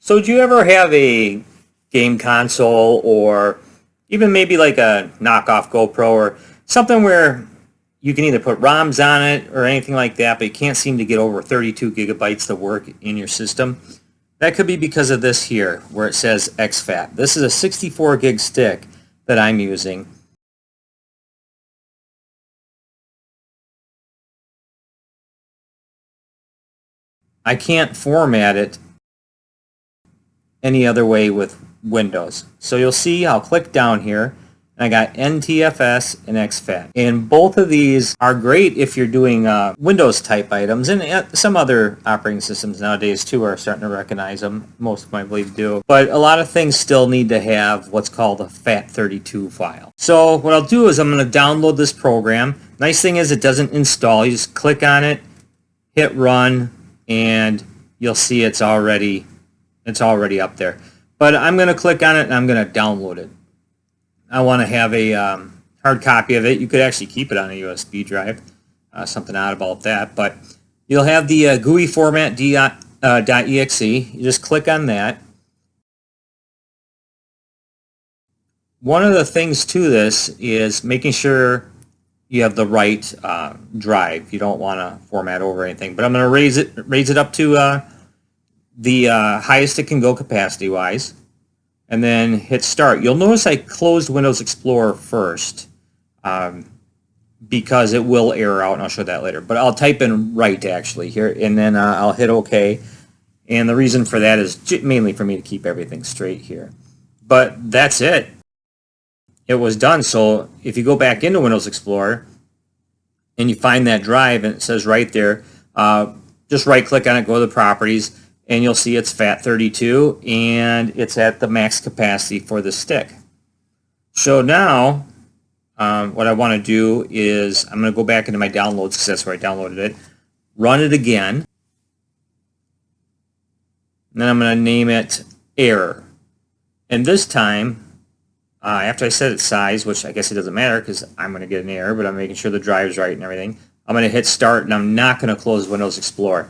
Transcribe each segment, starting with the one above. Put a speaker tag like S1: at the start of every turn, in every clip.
S1: So do you ever have a game console or even maybe like a knockoff GoPro or something where you can either put ROMs on it or anything like that, but you can't seem to get over 32 gigabytes to work in your system? That could be because of this here where it says exFAT. This is a 64 gig stick that I'm using. I can't format it any other way with Windows. So you'll see I'll click down here and I got NTFS and exFAT. And both of these are great if you're doing Windows type items, and some other operating systems nowadays too are starting to recognize them. Most of them I believe do. But a lot of things still need to have what's called a FAT32 file. So what I'll do is I'm going to download this program. Nice thing is it doesn't install. You just click on it, hit run, and you'll see it's already up there. But I'm going to click on it and I'm going to download it. I want to have a hard copy of it. You could actually keep it on a USB drive. Something odd about that. But you'll have the GUI format .exe. You just click on that. One of the things to this is making sure you have the right drive. You don't want to format over anything. But I'm going to raise it up to the highest it can go capacity-wise, and then hit start. You'll notice I closed Windows Explorer first because it will error out, and I'll show that later. But I'll type in right actually here, and then I'll hit OK. And the reason for that is mainly for me to keep everything straight here. But that's it. It was done. So if you go back into Windows Explorer and you find that drive and it says right there, just right click on it, go to the properties, and you'll see it's FAT32 and it's at the max capacity for the stick. So now what I want to do is I'm going to go back into my downloads because that's where I downloaded it, run it again, and then I'm going to name it error. And this time, after I set its size, which I guess it doesn't matter because I'm going to get an error, but I'm making sure the drive's right and everything, I'm going to hit start and I'm not going to close Windows Explorer.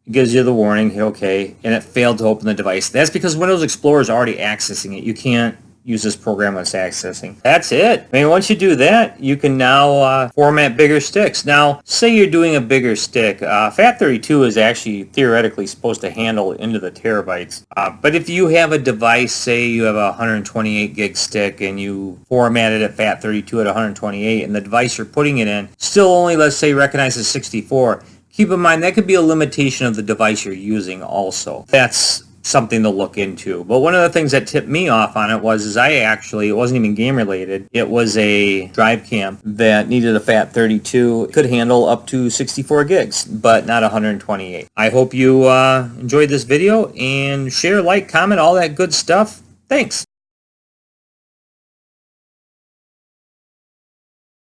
S1: It gives you the warning, hit OK, and it failed to open the device. That's because Windows Explorer is already accessing it. You can't use this program when it's accessing. That's it. I mean, once you do that, you can now format bigger sticks. Now, say you're doing a bigger stick. FAT32 is actually theoretically supposed to handle into the terabytes. But if you have a device, say you have a 128 gig stick and you formatted it FAT32 at 128, and the device you're putting it in still only, let's say, recognizes 64, keep in mind that could be a limitation of the device you're using also. That's something to look into. But one of the things that tipped me off on it was it wasn't even game related. It was a drive cam that needed a FAT32. It could handle up to 64 gigs, but not 128. I hope you enjoyed this video, and share, like, comment, all that good stuff. Thanks.